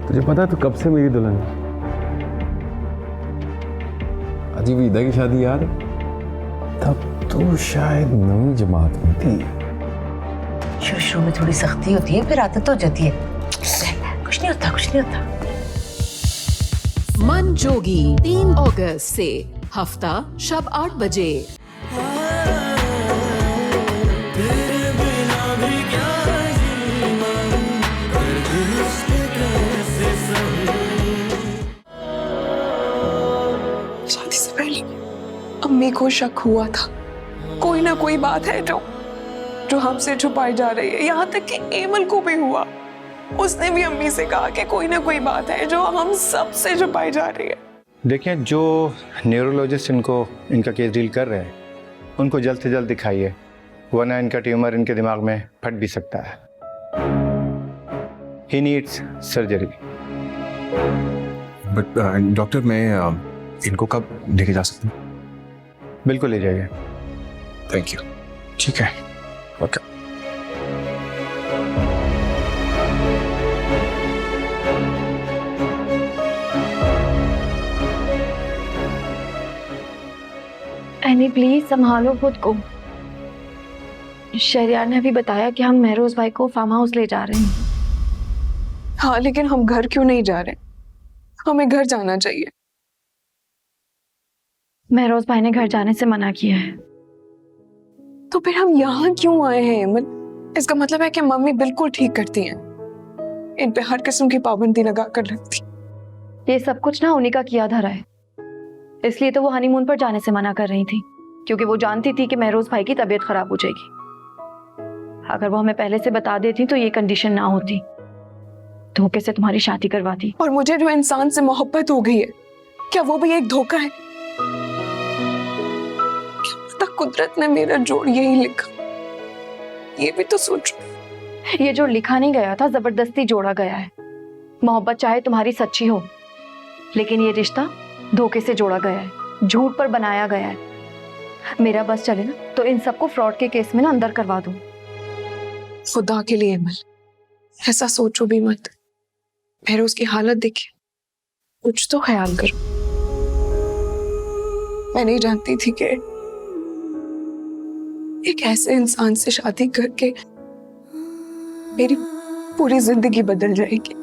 तुझे पता है तू कब से मेरी दुल्हन है? अजीब ईदा की शादी याद है? तब तो शायद नवी जमात में थी। शुरू में थोड़ी सख्ती होती है, फिर आदत हो जाती है। कुछ नहीं होता, कुछ नहीं होता। मन जोगी 3 अगस्त से हफ्ता शब 8 बजे। शादी से पहले अम्मी को शक हुआ था कोई ना कोई बात है जो हमसे छुपाई जा रही है। यहाँ तक कि एमल को भी हुआ, उसने भी अम्मी से कहा कि कोई ना कोई बात है जो हम सब से छुपाई जा रही है। देखिए, जो न्यूरोलॉजिस्ट इनका केस डील कर रहे हैं उनको जल्द से जल्द दिखाइए, वरना इनका ट्यूमर इनके दिमाग में फट भी सकता है। He needs surgery. But doctor, मैं इनको कब लेके जा सकता हूँ? बिल्कुल ले जाइए। Thank you. ठीक है, ओके। एनी प्लीज संभालो खुद को। शहरियार ने भी बताया कि हम महरोज भाई को फार्म हाउस ले जा रहे हैं। हाँ, लेकिन हम घर क्यों नहीं जा रहे? हमें घर जाना चाहिए। महरोज भाई ने घर जाने से मना किया है। तो फिर हम यहाँ क्यों आए हैं एमल? इसका मतलब है कि मम्मी बिल्कुल ठीक करती हैं, इन पे हर किस्म की पाबंदी लगा कर रखती। ये सब कुछ ना उन्हीं का किया धरा है, इसलिए तो वो हनीमून पर जाने से मना कर रही थी, क्योंकि वो जानती थी कि महरोज भाई की तबीयत खराब हो जाएगी। अगर वो हमें पहले से बता देती तो ये कंडीशन ना होती, धोखे से तुम्हारी शादी करवाती। और मुझे जो इंसान से मोहब्बत हो गई है, क्या वो भी एक धोखा है? क्या पता कुदरत ने मेरा जोड़ यही लिखा, ये भी तो सोचो। ये जो लिखा नहीं गया था, जबरदस्ती जोड़ा गया है। मोहब्बत चाहे तुम्हारी सच्ची हो, लेकिन ये रिश्ता धोखे से जोड़ा गया है, झूठ पर बनाया गया है। मेरा बस चले ना तो इन सबको फ्रॉड के केस में ना अंदर करवा दूं। खुदा के लिए एमल, ऐसा सोचो भी मत। फिर उसकी हालत देखिए, कुछ तो ख्याल करो। मैं नहीं जानती थी कि एक ऐसे इंसान से शादी करके मेरी पूरी जिंदगी बदल जाएगी।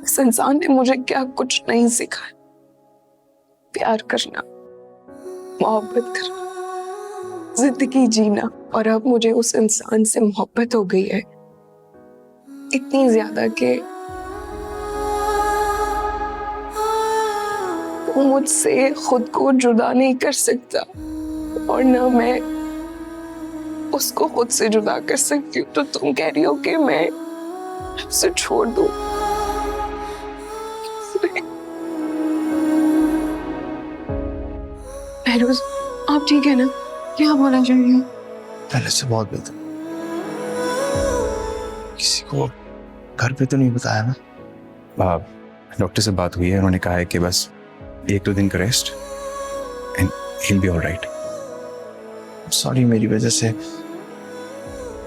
इस इंसान ने मुझे क्या कुछ नहीं सिखाया। प्यार करना, मोहब्बत करना, जिंदगी जीना। और अब मुझे उस इंसान से मोहब्बत हो गई है, इतनी ज्यादा कि वो मुझसे खुद को जुदा नहीं कर सकता और ना मैं उसको खुद से जुदा कर सकती हूँ। तो तुम कह रही हो कि मैं उसे छोड़ दूं? महरोज, आप ठीक है ना? क्या बोला चाहिए? पहले से बहुत बेहतर। किसी को घर पे तो नहीं बताया ना? डॉक्टर से बात हुई है, उन्होंने कहा है कि बस 1-2 दिन का rest and he'll be all right। Sorry, मेरी वजह से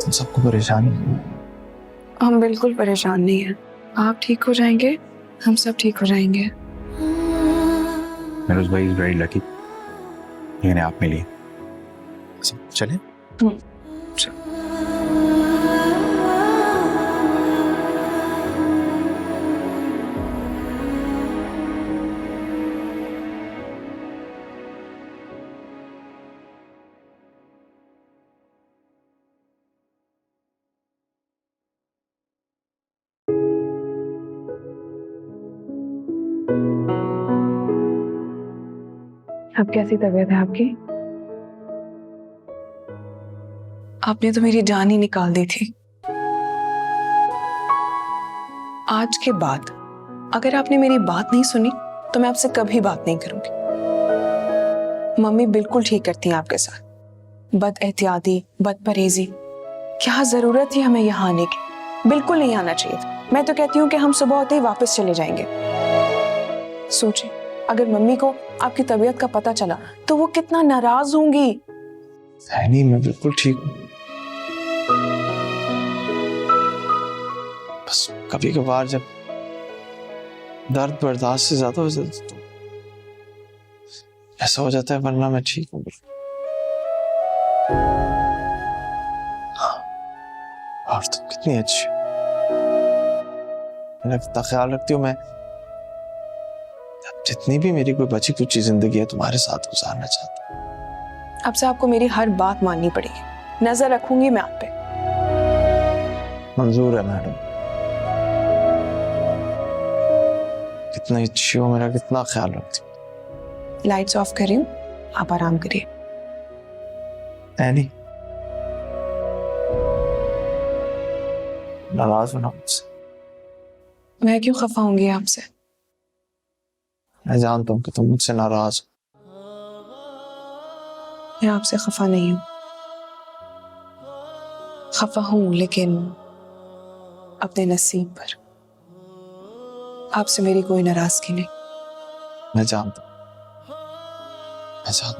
तुम सबको परेशानी। हम बिल्कुल परेशान नहीं हैं। आप ठीक हो जाएंगे, हम सब ठीक हो जाएंगे। महरोज भाई इज वेरी लकी, मैंने आप मिली। चले? अब कैसी तबीयत है आपकी? आपने तो मेरी जान ही निकाल दी थी। आज के बाद अगर आपने मेरी बात नहीं सुनी तो मैं आपसे कभी बात नहीं करूंगी। मम्मी बिल्कुल ठीक करती हैं आपके साथ। बद एहतियाती, बद परहेजी, क्या जरूरत थी हमें यहाँ आने की? बिल्कुल नहीं आना चाहिए था। मैं तो कहती हूँ कि हम सुबह होते ही वापस चले जाएंगे। सोचिए, अगर मम्मी को आपकी तबीयत का पता चला तो वो कितना नाराज होंगी। नहीं, मैं बिल्कुल ठीक हूँ। बस कभी कभार जब दर्द बर्दाश्त से ज्यादा हो जाता तो ऐसा हो जाता है, वरना मैं ठीक हूँ। और तुम कितनी अच्छी हो, मेरा कितना ख्याल रखती हो। मैं जितनी भी मेरी कोई बची कुछ जिंदगी है तुम्हारे साथ गुजारना चाहता हूँ। अब से आपको मेरी हर बात माननी पड़ेगी, नजर रखूंगी मैं आप पे। मंजूर है मैडम। कितनी अच्छी हो, मेरा कितना ख्याल रखती हो। लाइट्स ऑफ कर रही हूँ, आप आराम करिए। एनी नाराज होना मुझसे। मैं क्यों खफा होंगी आपसे? मैं जानता हूँ कि तुम मुझसे नाराज हो। मैं आपसे खफा नहीं हूँ। खफा हूँ लेकिन अपने नसीब पर। आपसे मेरी कोई नाराजगी नहीं। मैं जानता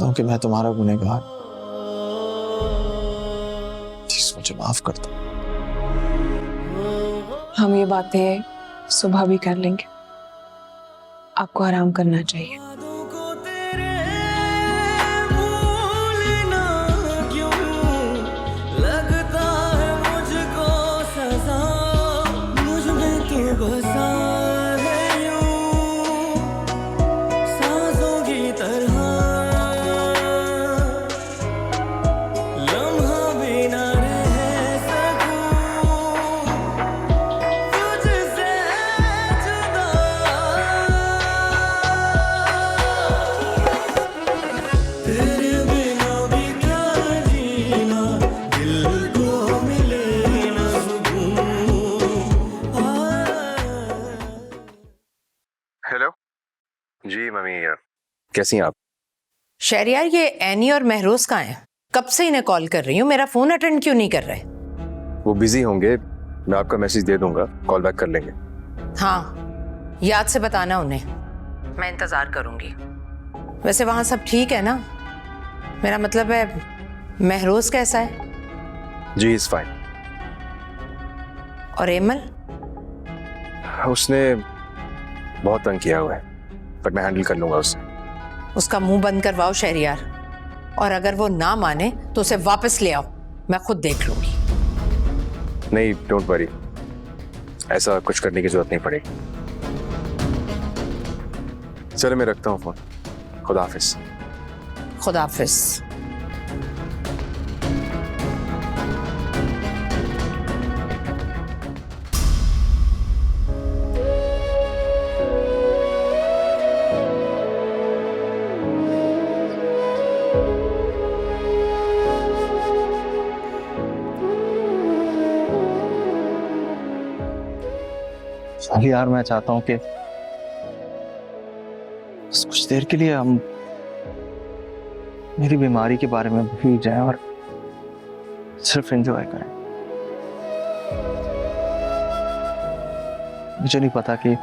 हूँ कि मैं तुम्हारा गुनहगार। प्लीज मुझे माफ कर दो। हम ये बातें सुबह भी कर लेंगे, आपको आराम करना चाहिए। हेलो जी मम्मी, कैसी हैं आप? शहरियार, ये एनी और महरोज कहाँ हैं? कब से इन्हें कॉल कर रही हूँ, मेरा फोन अटेंड क्यों नहीं कर रहे? वो बिजी होंगे, मैं आपका मैसेज दे दूंगा, कॉल बैक कर लेंगे। हाँ, याद से बताना उन्हें, मैं इंतजार करूंगी। वैसे वहां सब ठीक है ना? मेरा मतलब है महरोज कैसा है? जी इज फाइन। और एमल? उसने बहुत तंग किया हुआ है, पर मैं हैंडल कर लूंगा उसे। उसका मुंह बंद करवाओ शहरियार, और अगर वो ना माने तो उसे वापस ले आओ, मैं खुद देख लूंगी। नहीं, डोंट वरी, ऐसा कुछ करने की जरूरत नहीं पड़ेगी। चलो मैं रखता हूँ फोन। खुदा हाफिज। खुदा हाफिज। साली यार, मैं चाहता हूँ कि बस कुछ देर के लिए हम मेरी बीमारी के बारे में भूल जाएं और सिर्फ एंजॉय करें। मुझे नहीं पता कि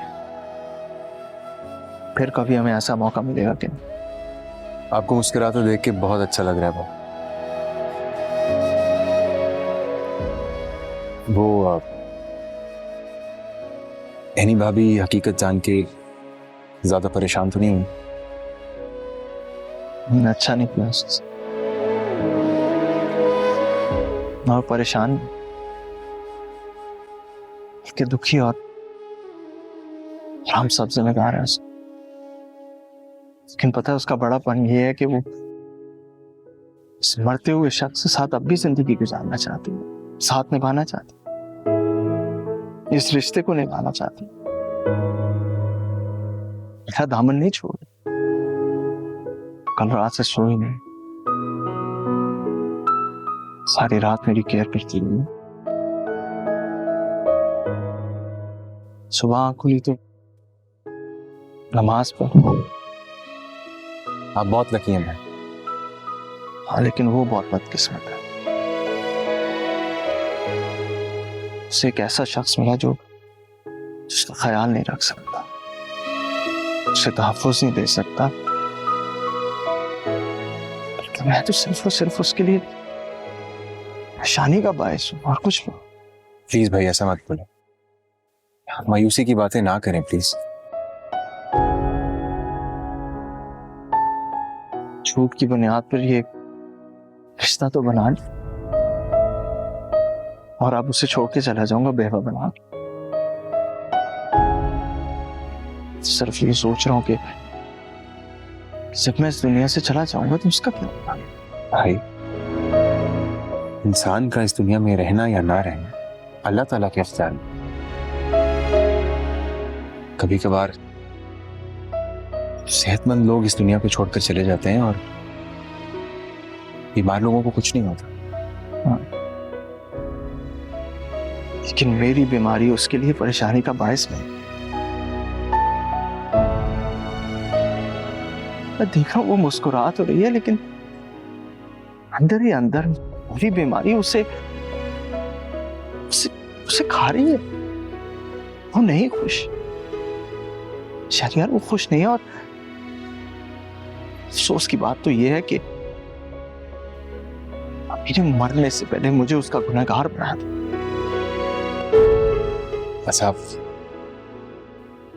फिर कभी हमें ऐसा मौका मिलेगा कि नहीं। आपको मुस्कुराते देख के बहुत अच्छा लग रहा है वो एनी भाभी हकीकत जान के ज्यादा परेशान तो नहीं हुई? अच्छा निकला उससे, और परेशान के दुखी और हम सब जिम्मेदार हैं उसके। लेकिन पता है उसका बड़ापन ये है कि वो इस मरते हुए शख्स के साथ अब भी जिंदगी गुजारना चाहती है, साथ निभाना चाहती है, इस रिश्ते को निभाना चाहती है। मेरा दामन नहीं छोड़। कल रात से सोई नहीं, सारी रात मेरी केयर करती रही। सुबह आँख खुली तो नमाज पढ़। आप बहुत लकी हैं भाई। हाँ, लेकिन वो बहुत बदकिस्मत है। उसे एक ऐसा शख्स मिला जो जिसका ख्याल नहीं रख सकता, उसे तहफ़्फ़ुज़ नहीं दे सकता। बल्कि मैं तो सिर्फ और सिर्फ उसके लिए परेशानी का बायस हूँ और कुछ नहीं। प्लीज भाई ऐसा मत बोले, मायूसी की बातें ना करें प्लीज। झूठ की बुनियाद पर ये रिश्ता तो बना लिया और अब उसे छोड़ के चला जाऊंगा बेवा बना के। सिर्फ ये सोच रहा हूं कि जब मैं इस दुनिया से चला जाऊंगा तो उसका क्या होगा? भाई, इंसान का इस दुनिया में रहना या ना रहना अल्लाह ताला के अख्तियार में। कभी कभार सेहतमंद लोग इस दुनिया को छोड़कर चले जाते हैं और बीमार लोगों को कुछ नहीं होता। लेकिन मेरी बीमारी उसके लिए परेशानी का बायस नहीं। मैं देख रहा हूं वो मुस्कुरा तो रही है, लेकिन अंदर ही अंदर मेरी बीमारी उसे उसे, उसे खा रही है। वो नहीं खुश, शायद यार वो खुश नहीं है। और अफसोस की बात तो ये है कि मेरे मरने से पहले मुझे उसका गुनहगार बना दिया। बस आप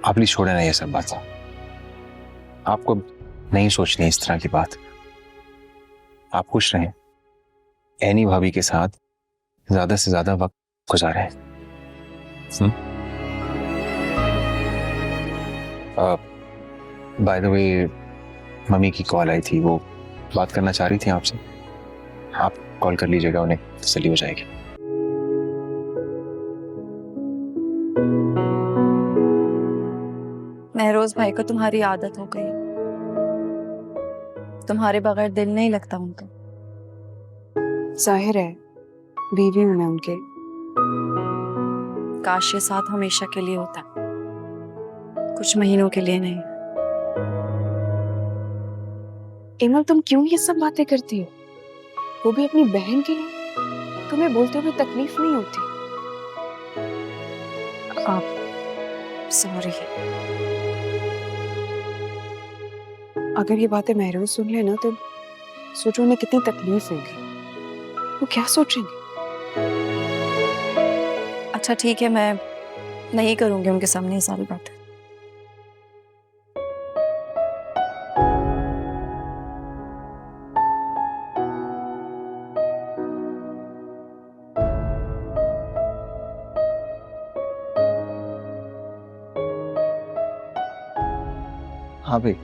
प्लीज छोड़े ना ये सब बात। आपको नहीं सोचनी इस तरह की बात। आप खुश रहें, एनी भाभी के साथ ज्यादा से ज्यादा वक्त गुजारें। बाय द वे, मम्मी की कॉल आई थी, वो बात करना चाह रही थी आपसे। आप कॉल कर लीजिएगा, उन्हें तसल्ली हो जाएगी। महरोज भाई को तुम्हारी आदत हो गई, तुम्हारे बगैर दिल नहीं लगता उनका। जाहिर है, बीवी हूं मैं उनके। काश ये साथ हमेशा के लिए होता, कुछ महीनों के लिए नहीं। इमल, तुम क्यों ये सब बातें करती हो? वो भी अपनी बहन के लिए। तुम्हें बोलते हुए तकलीफ नहीं होती? आप सॉरी। अगर ये बातें महरोज सुन ले ना, तो सोचो उन्हें कितनी तकलीफ होगी। वो क्या सोचेंगे? अच्छा ठीक है, मैं नहीं करूंगी उनके सामने ये सारी बातें। हाँ भाई,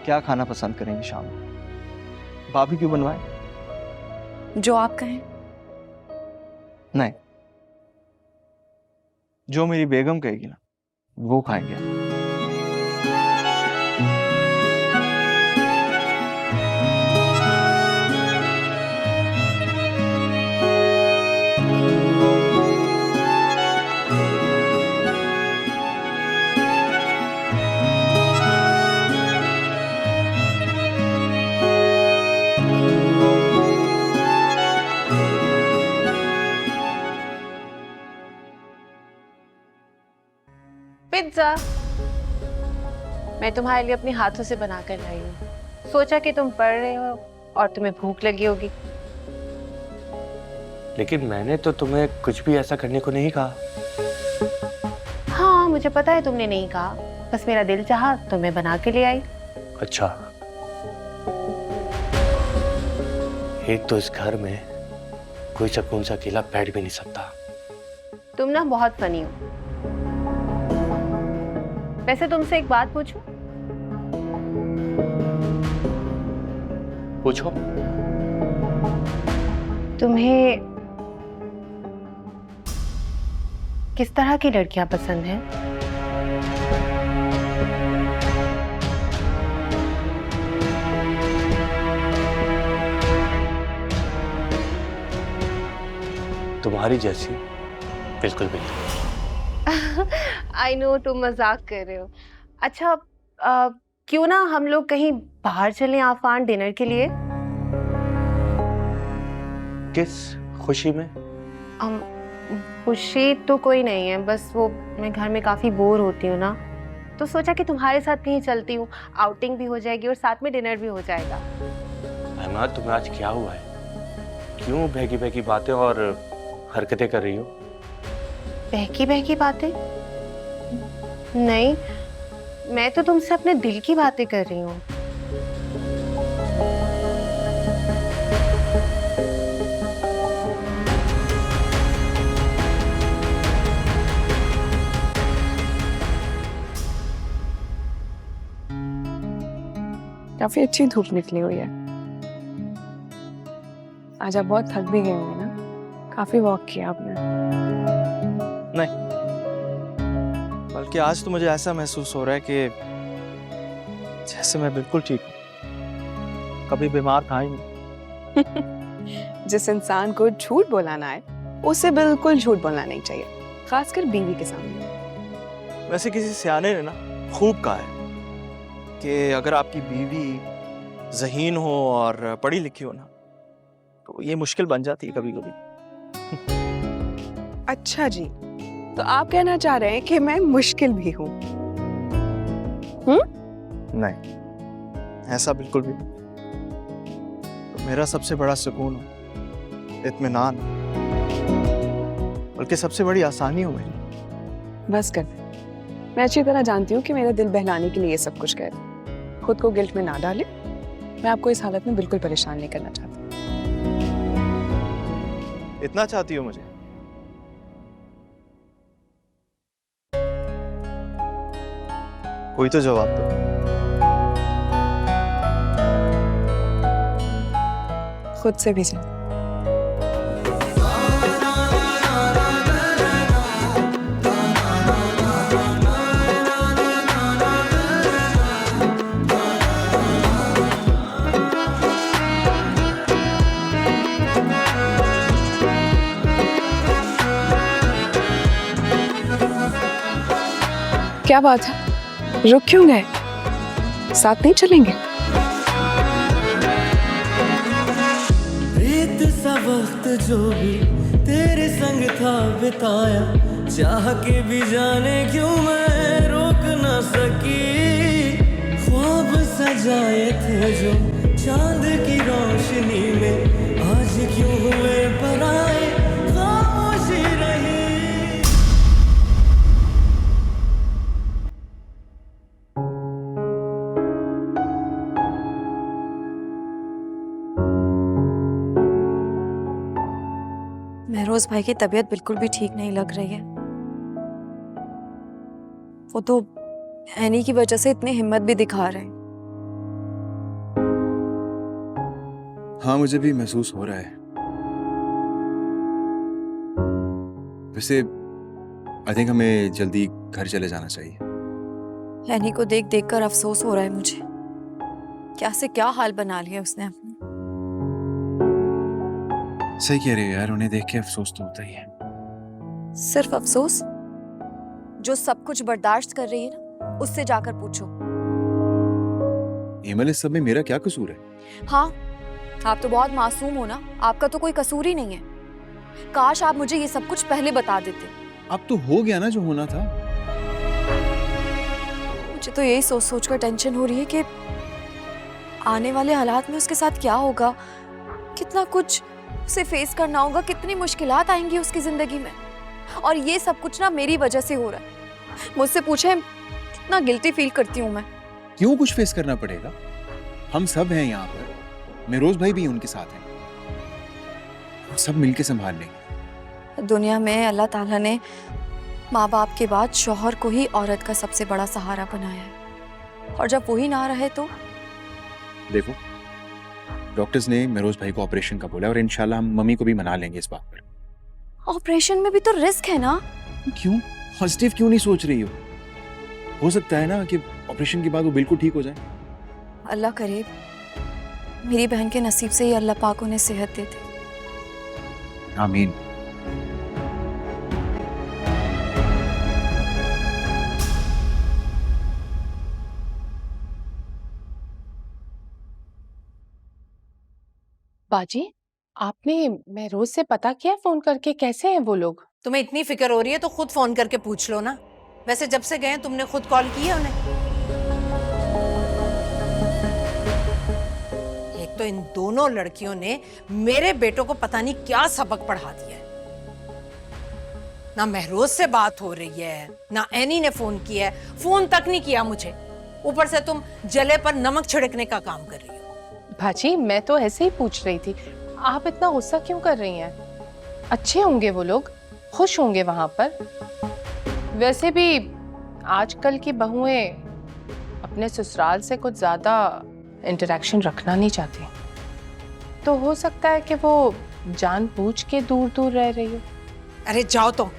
क्या खाना पसंद करेंगे शाम में? भाभी क्यों बनवाए? जो आप कहें। नहीं, जो मेरी बेगम कहेगी ना वो खाएंगे। पिज्जा मैं तुम्हारे लिए अपने हाथों से बनाकर लाई हूँ। सोचा कि तुम पढ़ रहे हो और तुम्हें भूख लगी होगी। लेकिन मैंने तो तुम्हें कुछ भी ऐसा करने को नहीं कहा। हाँ, मुझे पता है तुमने नहीं कहा, बस मेरा दिल चाहा तो मैं बना के ले आई। अच्छा, एक तो इस घर में कोई सुकून से अकेला बैठ भी नहीं सकता। तुम ना बहुत फनी हो। वैसे तुमसे एक बात पूछूं? पूछो। तुम्हें किस तरह की लड़कियां पसंद हैं? तुम्हारी जैसी, बिल्कुल बिल्कुल। आई नो तुम मजाक कर रहे हो। अच्छा, क्यों ना हम लोग कहीं बाहर चलें आफान, डिनर के लिए? किस खुशी में? खुशी तो कोई नहीं है, बस वो मैं घर में काफी बोर होती हूँ ना, तो सोचा कि तुम्हारे साथ कहीं चलती हूँ, आउटिंग भी हो जाएगी और साथ में डिनर भी हो जाएगा। अहमद, तुम्हें आज क्या हुआ है? क्यों बहकी बहकी बातें और हरकतें कर रही हो? बहकी बहकी बातें नहीं, मैं तो तुमसे अपने दिल की बातें कर रही हूँ। काफी अच्छी धूप निकली हुई है। आज आप बहुत थक भी गए होंगे ना, काफी वॉक किया आपने। नहीं, बल्कि आज तो मुझे ऐसा महसूस हो रहा है कि जैसे मैं बिल्कुल ठीक हूँ, कभी बीमार था ही नहीं। जिस इंसान को झूठ बोलाना है उसे बिल्कुल झूठ बोलना नहीं चाहिए, खासकर बीवी के सामने। वैसे किसी सियाने ने ना खूब कहा है कि अगर आपकी बीवी ज़हीन हो और पढ़ी लिखी हो ना, तो ये मुश्किल बन जाती है कभी कभी। अच्छा जी, तो आप कहना चाह रहे हैं कि मैं मुश्किल भी हूँ? नहीं, ऐसा बिल्कुल भी नहीं। तो मेरा सबसे बड़ा सुकून हो, इत्मीनान, बल्कि सबसे बड़ी आसानी हो मेरी। बस कर, मैं अच्छी तरह जानती हूँ कि मेरा दिल बहलाने के लिए ये सब कुछ कर रहे हैं। खुद को गिल्ट में ना डाले, मैं आपको इस हालत में बिल्कुल परेशान नहीं करना चाहती। इतना चाहती हो मुझे? कोई तो जवाब दो। खुद से भी से। क्या बात है, रुक क्यों गए? साथ नहीं चलेंगे? रेत सा वक्त जो भी तेरे संग था बिताया, चाह के भी जाने क्यों मैं रोक ना सकी। ख्वाब सजाए थे जो चांद की रोशनी में, आज क्यों हुए पराए, खामोशी रही। महरोज भाई की तबीयत बिल्कुल भी ठीक नहीं लग रही है। वो तो एनी की वजह से इतनी हिम्मत भी दिखा रहे हैं। हाँ, मुझे भी महसूस हो रहा है। वैसे आई थिंक हमें जल्दी घर चले जाना चाहिए। एनी को देख देख कर अफसोस हो रहा है मुझे। क्या से क्या हाल बना लिया उसने अपने। सही कह रहे हो यार, उन्हें देख के अफसोस तो होता ही है। सिर्फ अफसोस? जो सब कुछ बर्दाश्त कर रही है ना, उससे जाकर पूछो। हेमल, इस सब में मेरा क्या कसूर है? हाँ, आप तो बहुत मासूम हो ना, आपका तो कोई कसूर ही नहीं है। काश आप मुझे ये सब कुछ पहले बता देते। अब तो हो गया ना जो होना था। मुझे तो यही सोच सोच कर टेंशन हो रही है कि आने वाले हालात में उसके साथ क्या होगा, कितना कुछ उसे फेस करना होगा, कितनी मुश्किलात आएंगी उसकी जिंदगी में। और ये सब कुछ ना मेरी वजह से हो रहा है। मुझसे पूछे कितना गिल्टी फील करती हूँ मैं। क्यों कुछ फेस करना पड़ेगा? हम सब हैं यहाँ पर, महरोज भाई भी उनके साथ हैं, हम सब मिलके संभाल लेंगे। दुनिया में अल्लाह ताला ने माँ बाप के बाद शौहर को ही औरत का सबसे बड़ा सहारा बनाया है, और जब वही ना रहे तो। देखो, डॉक्टर्स ने महरोज भाई को ऑपरेशन का बोला और इंशाल्लाह हम मम्मी को भी मना लेंगे इस बात पर। ऑपरेशन में भी तो रिस्क है ना। क्यों पॉजिटिव क्यों नहीं सोच रही हो सकता है ना कि ऑपरेशन के बाद वो बिल्कुल ठीक हो जाए। अल्लाह करे मेरी बहन के नसीब से ही अल्लाह पाक उन्हें सेहत दे दे। आमीन। बाजी, आपने महरोज से पता किया फोन करके कैसे हैं वो लोग? तुम्हें इतनी फिक्र हो रही है तो खुद फोन करके पूछ लो ना। वैसे जब से गए तुमने खुद कॉल की है उन्हें? एक तो इन दोनों लड़कियों ने मेरे बेटों को पता नहीं क्या सबक पढ़ा दिया है। ना महरोज से बात हो रही है, ना एनी ने फोन किया है, फोन तक नहीं किया मुझे। ऊपर से तुम जले पर नमक छिड़कने का काम कर रही हो। भाजी, मैं तो ऐसे ही पूछ रही थी, आप इतना गुस्सा क्यों कर रही हैं? अच्छे होंगे वो लोग, खुश होंगे वहां पर। वैसे भी आजकल की बहुएं अपने ससुराल से कुछ ज्यादा इंटरेक्शन रखना नहीं चाहती। तो हो सकता है कि वो जानबूझ के दूर दूर रह रही हो। अरे जाओ तो,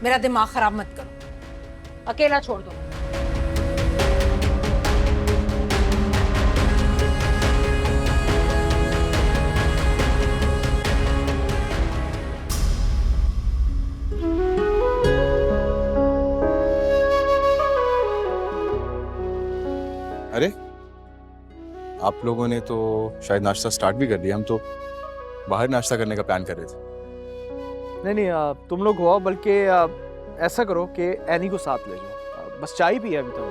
मेरा दिमाग खराब मत करो, अकेला छोड़ दो। अरे आप लोगों ने तो शायद नाश्ता स्टार्ट भी कर दिया, हम तो बाहर नाश्ता करने का प्लान कर रहे थे। तुम लोग हुआ, बल्कि ऐसा करो कि एनी को साथ ले जाओ, बस चाय पी है अभी तक।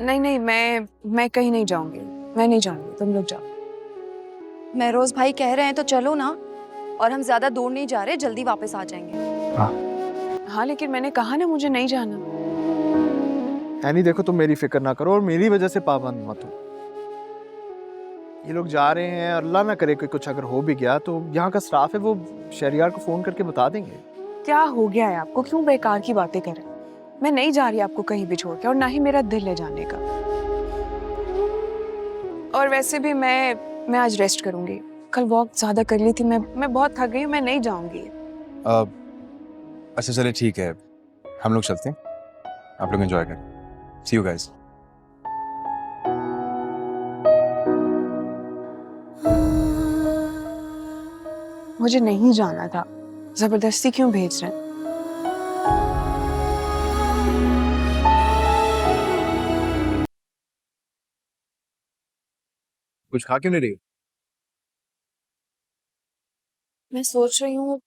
नहीं नहीं, मैं कहीं नहीं जाऊंगी, मैं नहीं जाऊंगी, तुम लोग जाओ। महरोज भाई कह रहे हैं तो चलो ना, और हम ज्यादा दूर नहीं जा रहे, जल्दी वापस आ जाएंगे। हाँ लेकिन मैंने कहा ना मुझे नहीं जाना। एनी देखो, तुम मेरी फिक्र ना करो और मेरी वजह से पाबंद मत हो। ये लोग जा रहे हैं, अल्लाह ना करे कि कुछ अगर हो भी गया तो यहाँ का स्टाफ है, वो शहरियार को फोन करके बता देंगे। क्या हो गया है आपको, क्यों बेकार की बातें कर रहे हैं? मैं नहीं जा रही आपको कहीं भी छोड़ के, और ना ही मेरा दिल है जाने का। और वैसे भी मैं आज रेस्ट करूंगी, कल वॉक ज्यादा कर ली थी, मैं बहुत थक गई हूँ, मैं नहीं जाऊंगी। अच्छा चले ठीक है, हम लोग चलते हैं, आप लोग एंजॉय करें। सी यू गाइस। मुझे नहीं जाना था, जबरदस्ती क्यों भेज रहे हैं? कुछ खा क्यों नहीं रही? मैं सोच रही हूँ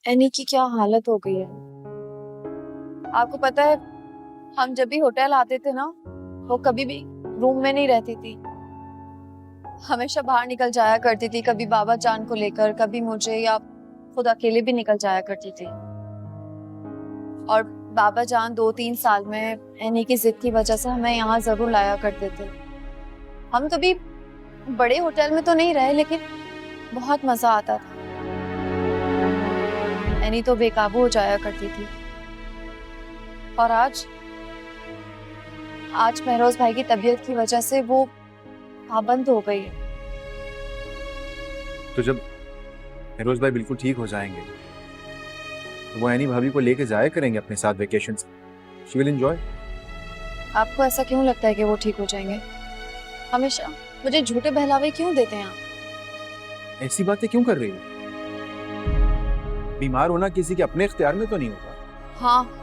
एनी की क्या हालत हो गई है। आपको पता है, हम जब भी होटल आते थे ना, वो कभी भी रूम में नहीं रहती थी, हमेशा बाहर निकल जाया करती थी, कभी बाबा जान को लेकर, कभी मुझे, या खुद अकेले भी निकल जाया करती थी। और बाबा जान 2-3 साल में एनी की जिद की वजह से हमें यहाँ जरूर लाया करते थे। हम कभी बड़े होटल में तो नहीं रहे, लेकिन बहुत मजा आता था। एनी तो बेकाबू हो जाया करती थी। और आज महरोज भाई की तबीयत की वजह से वो पाबंद हो गई है। तो जब महरोज भाई बिल्कुल ठीक हो जाएंगे तो वो एनी भाभी को लेके जाया करेंगे अपने साथ वेकेशन। She will enjoy. आपको ऐसा क्यों लगता है कि वो ठीक हो जाएंगे? हमेशा मुझे झूठे बहलावे क्यों देते हैं आप? ऐसी बातें क्यों कर रही हो? बीमार होना किसी के अपने इख्तियार में तो नहीं होता। हाँ,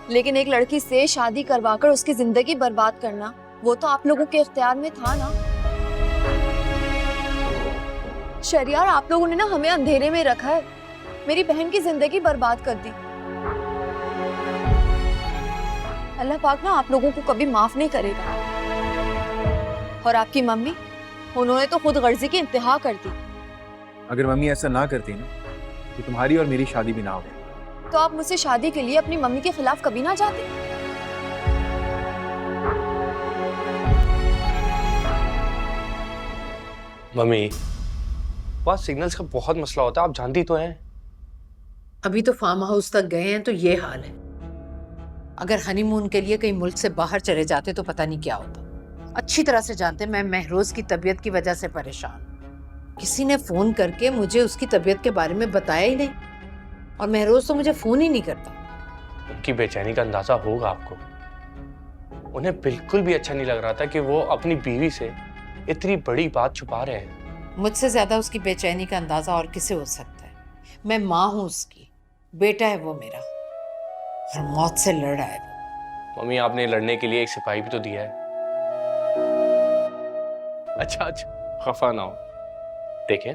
लेकिन एक लड़की से शादी करवाकर उसकी जिंदगी बर्बाद करना, वो तो आप लोगों के इख्तियार में था ना। शरियार, आप लोगों ने ना हमें अंधेरे में रखा है, मेरी बहन की जिंदगी बर्बाद कर दी। अल्लाह पाक ना आप लोगों को कभी माफ नहीं करेगा। और आपकी मम्मी, उन्होंने तो खुद गर्जी की इंतहा कर दी। अगर मम्मी ऐसा ना करती ना तो तुम्हारी और मेरी शादी भी ना होती। तो आप मुझसे शादी के लिए अपनी मम्मी के खिलाफ कभी ना जाते? मम्मी, वहाँ सिग्नल्स का बहुत मसला होता है, आप जानती तो हैं। अभी तो फार्म हाउस तक गए हैं तो ये हाल है। अगर हनीमून के लिए कहीं मुल्क से बाहर चले जाते तो पता नहीं क्या होता। अच्छी तरह से जानते मैं महरोज की तबीयत की वजह से परेशान। किसी ने फोन करके मुझे उसकी तबीयत के बारे में बताया ही नहीं, और महरोज तो मुझे फोन ही नहीं करता। उनकी बेचैनी का अंदाजा होगा आपको। उन्हें बिल्कुल भी अच्छा नहीं लग रहा था कि वो अपनी बीवी से इतनी बड़ी बात छुपा रहे हैं। मुझसे ज्यादा उसकी बेचैनी का अंदाजा और किसे हो सकता है? मैं माँ हूँ उसकी, बेटा है वो मेरा, और मौत से लड़ा है वो। मम्मी, आपने लड़ने के लिए एक सिपाही भी तो दिया है। अच्छा, खफा ना हो। देखें,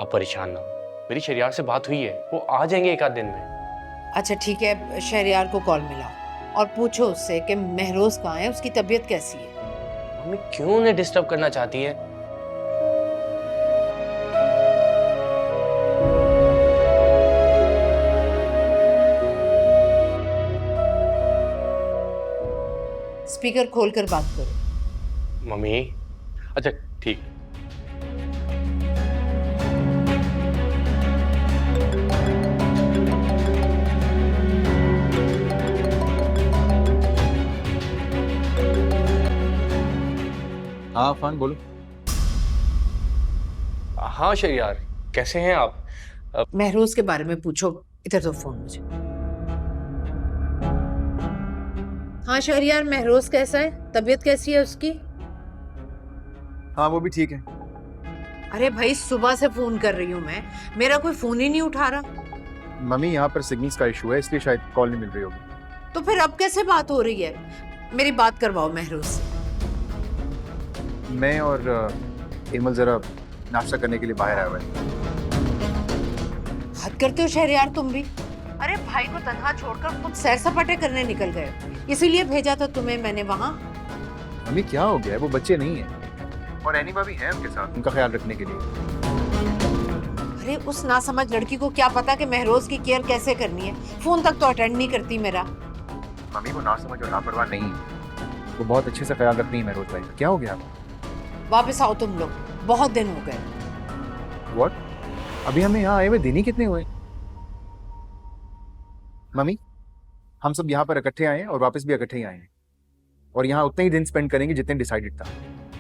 आप परेशान ना हो, मेरी शरियार से बात हुई है, वो आ जाएंगे 1 आध दिन में। अच्छा ठीक है, शहरियार को कॉल मिलाओ और पूछो उससे कि महरोज कहाँ है, उसकी तबीयत कैसी है। मम्मी क्यों उन्हें डिस्टर्ब करना चाहती है? स्पीकर खोलकर बात करो। मम्मी, अच्छा ठीक। हाँ अफान बोलो। हाँ शहरियार, कैसे हैं आप? महरोज के बारे में पूछो, इधर दो फोन मुझे। हाँ शहरियार, महरोज कैसा है? तबीयत कैसी है उसकी? हाँ वो भी ठीक है। अरे भाई, सुबह से फोन कर रही हूँ मैं, मेरा कोई फोन ही नहीं उठा रहा। मम्मी यहाँ पर सिग्नल्स का इशू है, इसलिए शायद कॉल नहीं मिल रही होगी। तो फिर अब कैसे बात हो रही है? मेरी बात करवाओ महरोज से। मैं और इमल जरा नाश्ता करने के लिए बाहर आए हुए हैं। हद करते हो शहरयार तुम भी। अरे भाई को तन्हा छोड़कर खुद सैर सपाटे करने निकल गए, इसीलिए भेजा था तुम्हें मैंने वहाँ। मम्मी क्या हो गया है, वो बच्चे नहीं है और एनी भाभी हैं उनके साथ, उनका ख्याल रखने के लिए। अरे उस नासमझ लड़की को क्या पता कि महरोज की केयर कैसे करनी है, फोन तक तो अटेंड नहीं करती मेरा। मम्मी वो नासमझ और लापरवाह नहीं है, वो बहुत अच्छे से ख्याल रखती है महरोज भाई। क्या हो गया? वापस आओ तुम लोग, बहुत दिन हो गए। व्हाट? अभी हमें यहाँ आए हुए दिन ही कितने हुए? मम्मी हम सब यहाँ पर इकट्ठे आए हैं और वापस भी इकट्ठे ही आए हैं, और यहाँ उतने ही दिन स्पेंड करेंगे जितने डिसाइडेड था।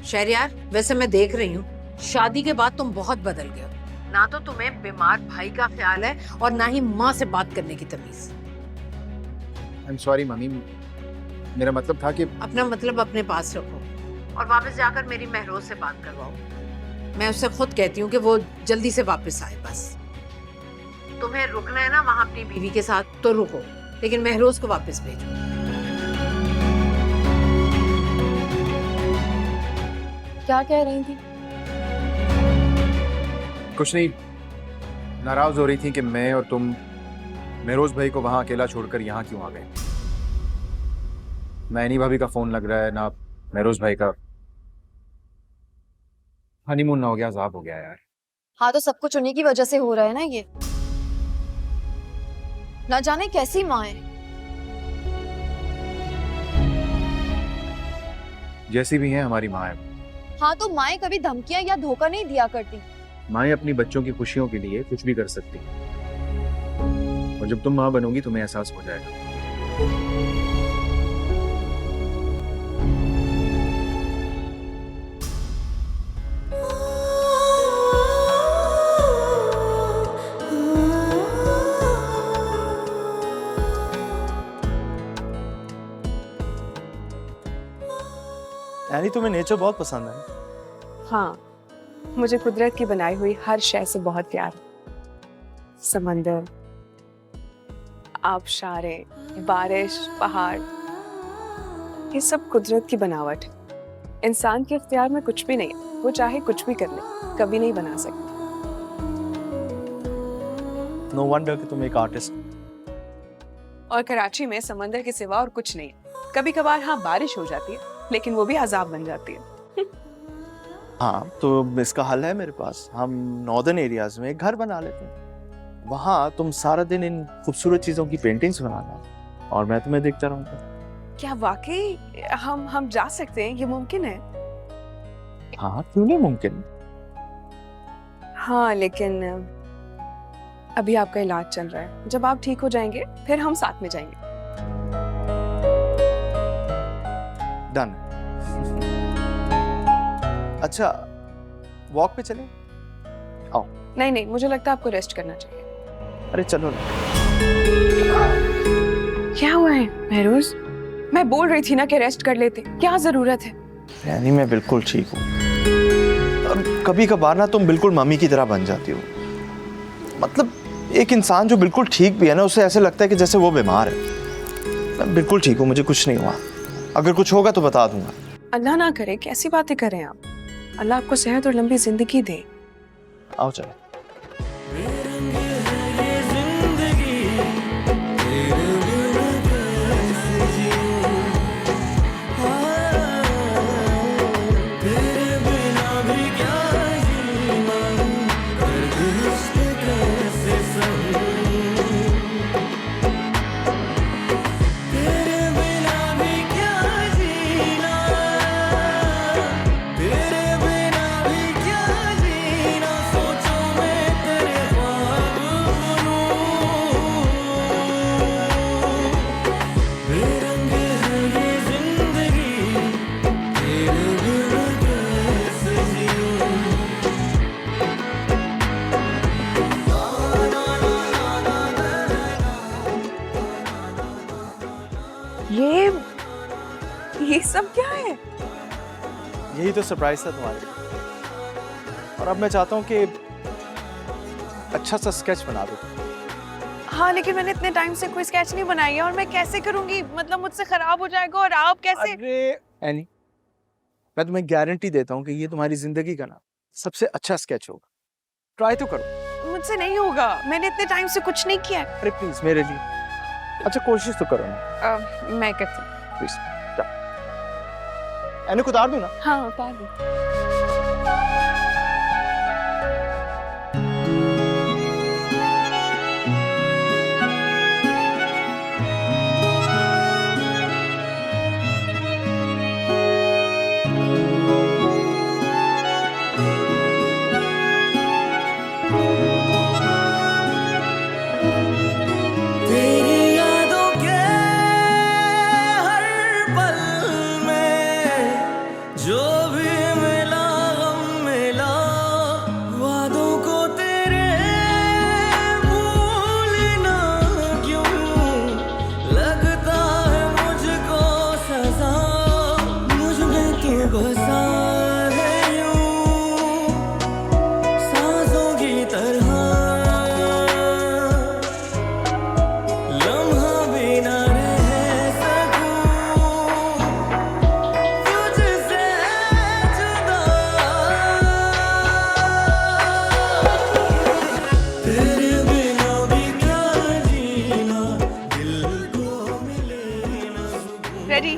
शहरयार, वैसे मैं देख रही हूँ शादी के बाद तुम बहुत बदल गए हो। ना तो तुम्हें बीमार भाई का ख्याल है और ना ही माँ से बात करने की तमीज। आई एम सॉरी मम्मी, मेरा मतलब था कि अपना मतलब अपने पास रखो और वापस जाकर मेरी महरोज से बात करवाओ। मैं उससे खुद कहती हूँ कि वो जल्दी से वापस आए। बस तुम्हें रुकना है ना वहाँ अपनी बीवी के साथ तो रुको, लेकिन महरोज को वापस भेजो। क्या कह रही थी? कुछ नहीं, नाराज हो रही थी कि मैं और तुम महरोज भाई को वहां अकेला छोड़कर यहाँ क्यों आ गए। ना एनी भाभी का फोन लग रहा है, ना महरोज भाई का। हनीमून ना हो गया, अजाब हो गया यार। हाँ तो सब कुछ उन्हीं की वजह से हो रहा है ना। ये ना जाने कैसी माँ है। जैसी भी है हमारी माँ है। हाँ तो माएँ कभी धमकियां या धोखा नहीं दिया करती। माँ अपनी बच्चों की खुशियों के लिए कुछ भी कर सकती, और जब तुम माँ बनोगी तुम्हें एहसास हो जाएगा। यानी तुम्हें नेचर बहुत पसंद है? हाँ, मुझे कुदरत की बनाई हुई हर शय से बहुत प्यार है। समंदर, आबशारें, बारिश, पहाड़, ये सब कुदरत की बनावट है। इंसान के इख्तियार में कुछ भी नहीं है, वो चाहे कुछ भी कर ले, कभी नहीं बना सकता। नो वंडर कि तुम एक आर्टिस्ट। और कराची में समंदर के सिवा और कुछ नहीं है। कभी कभार हाँ बारिश हो जाती है, लेकिन वो भी अजाब बन जाती है। हाँ तो इसका हल है मेरे पास। हम नॉर्दर्न एरियाज में एक घर बना लेते हैं, वहाँ तुम सारा दिन इन खूबसूरत चीजों की पेंटिंग्स बनाना और मैं तुम्हें देखता रहूंगा। क्या वाकई हम जा सकते हैं? ये मुमकिन है? हाँ क्यों नहीं मुमकिन। हाँ लेकिन अभी आपका इलाज चल रहा है, जब आप ठीक हो जाएंगे फिर हम साथ में जाएंगे। डन। अच्छा वॉक पे चलें? आओ। नहीं नहीं, मुझे लगता है आपको रेस्ट करना चाहिए। अरे चलो ना। क्या हुआ है महरोज? मैं बोल रही थी ना कि रेस्ट कर लेते, क्या जरूरत है? यानी मैं बिल्कुल ठीक हूँ। कभी कभार ना तुम बिल्कुल मम्मी की तरह बन जाती हो। मतलब एक इंसान जो बिल्कुल ठीक भी है ना, उसे ऐसे लगता है कि जैसे वो बीमार है। मैं बिल्कुल ठीक हूँ, मुझे कुछ नहीं हुआ। अगर कुछ होगा तो बता दूंगा। अल्लाह ना करे, कैसी बातें कर रहे हैं आप? अल्लाह आपको सेहत और लंबी जिंदगी दे। आओ चलो। ये सब क्या है? यही तो सरप्राइज था तुम्हारे लिए। और अब मैं चाहता हूँ कि अच्छा सा स्केच बना दो। हाँ, लेकिन मैंने इतने टाइम से कोई स्केच नहीं बनाई है और मैं कैसे करूंगी? मतलब मुझसे खराब हो जाएगा और आप कैसे? अरे एनी, मैं तुम्हें गारंटी देता हूँ कि ये तुम्हारी जिंदगी का ना सबसे अच्छा स्केच होगा। ट्राई तो करो। मुझसे नहीं होगा, मैंने इतने टाइम से कुछ नहीं किया है। अरे प्लीज मेरे लिए अच्छा कोशिश तो करो ना। मैं करती हूँ। प्लीज एनी को उतार दूं ना? हाँ, उतार दो। तेरी यादों के हर पल में जो भी मिला गम मिला, वादों को तेरे भूलना क्यों लगता है मुझको सजा, मुझ में तो बसा है यूं सांसों की तरह, लम्हा भी ना रह सकूं तुझसे जुदा, तेरे बिना भी क्या जीना, दिल को मिले ना सुकून। रेडी?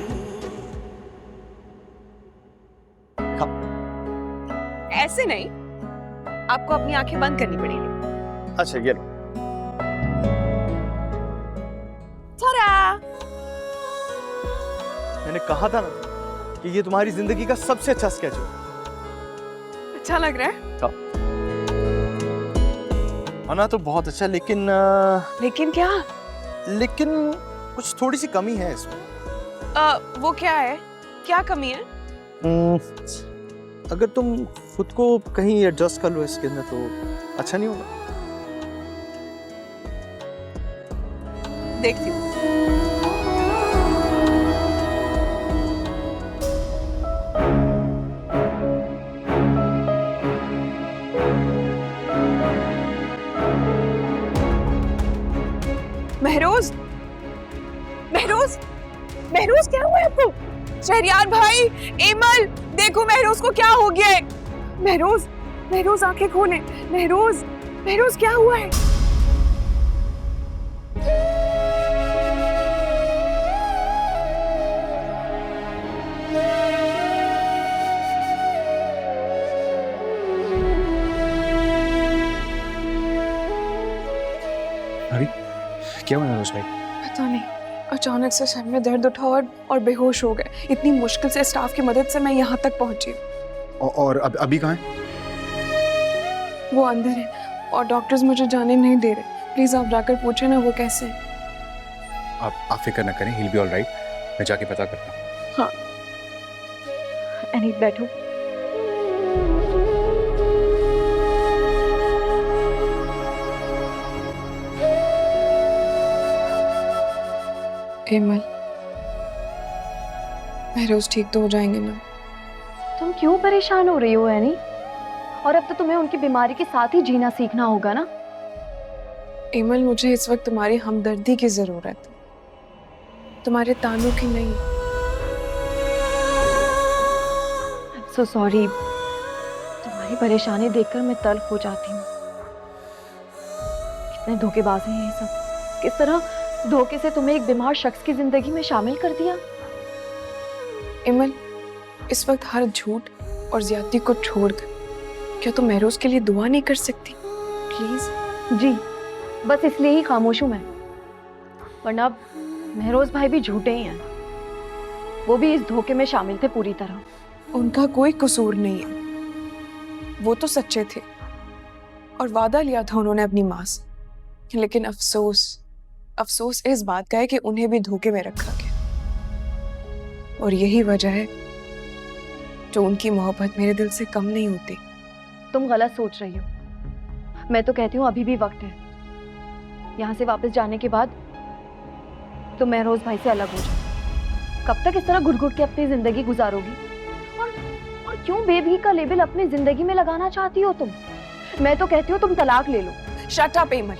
ऐसे नहीं, आपको अपनी आंखें बंद करनी पड़ेगी। अच्छा ये लो। तारा! मैंने कहा था ना कि ये तुम्हारी जिंदगी का सबसे अच्छा स्केच है। अच्छा लग रहा है? बना तो बहुत अच्छा, लेकिन लेकिन क्या? लेकिन कुछ थोड़ी सी कमी है इसमें। वो क्या है? क्या कमी है? अगर तुम खुद को कहीं एडजस्ट कर लो इसके अंदर तो अच्छा नहीं होगा? देखती हूँ। महरोज, महरोज, महरोज क्या हुआ है आपको? शहरियार भाई, एमल, देखो महरोज को क्या हो गया है। महरोज, महरोज आंखें खोले। महरोज, महरोज क्या हुआ है? अभी क्या हुआ नरोज भाई? पता नहीं, अचानक से सर में दर्द उठा और बेहोश हो गए। इतनी मुश्किल से स्टाफ की मदद से मैं यहाँ तक पहुंची। और अभी कहाँ है? वो अंदर है और डॉक्टर्स मुझे जाने नहीं दे रहे। प्लीज आप जाकर पूछे ना वो कैसे है। आप फिक्र न करें, he'll be all right। मैं जाके पता करता हूँ। हाँ। एनी बैठो। एमल, महरोज ठीक तो हो जाएंगे ना? तुम क्यों परेशान हो रही हो एनी? और अब तो तुम्हें उनकी बीमारी के साथ ही जीना सीखना होगा ना। एमल, मुझे इस वक्त तुम्हारी हमदर्दी की जरूरत है, तुम्हारे तानों की नहीं। सो सॉरी, तुम्हारी परेशानी देखकर मैं तल्ख हो जाती हूँ। कितने धोखेबाज हैं ये सब। किस तरह धोखे से तुम्हें एक बीमार शख्स की जिंदगी में शामिल कर दिया। एमल, इस वक्त हर झूठ और ज्यादती को छोड़कर क्या तुम महरोज के लिए दुआ नहीं कर सकती? प्लीज। जी, बस इसलिए ही खामोश हूं मैं, वरना महरोज भाई भी झूठे ही हैं। वो भी इस धोखे में शामिल थे पूरी तरह। उनका कोई कसूर नहीं है, वो तो सच्चे थे और वादा लिया था उन्होंने अपनी माँ से। लेकिन अफसोस इस बात का है कि उन्हें भी धोखे में रखा गया और यही वजह है जो उनकी मोहब्बत मेरे दिल से कम नहीं होती। तुम गलत सोच रही हो। मैं तो कहती हूँ अभी भी वक्त है। यहाँ से वापस जाने के बाद तुम महरोज भाई से अलग हो जाओ। कब तक इस तरह घुट घुट के अपनी जिंदगी गुजारोगी? और क्यों बेबी का लेबल अपनी जिंदगी में लगाना चाहती हो तुम? मैं तो कहती हूँ तुम तलाक ले लो। शट अप एमल,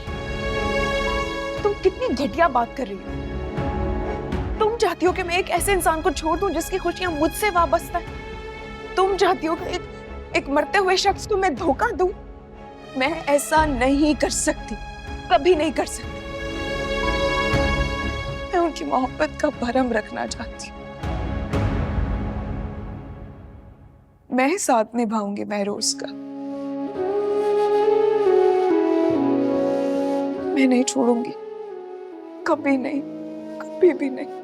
तुम कितनी घटिया बात कर रही हो। तुम चाहती हो कि मैं एक ऐसे इंसान को छोड़ दूं जिसकी खुशियां मुझसे वाबस्ता है? तुम चाहती हो कि एक मरते हुए शख्स को मैं धोखा दूं? मैं ऐसा नहीं कर सकती, कभी नहीं कर सकती। मैं उनकी मोहब्बत का भरम रखना चाहती हूँ। मैं साथ निभाऊंगी महरोज का। मैं नहीं छोड़ूंगी, कभी नहीं, कभी भी नहीं।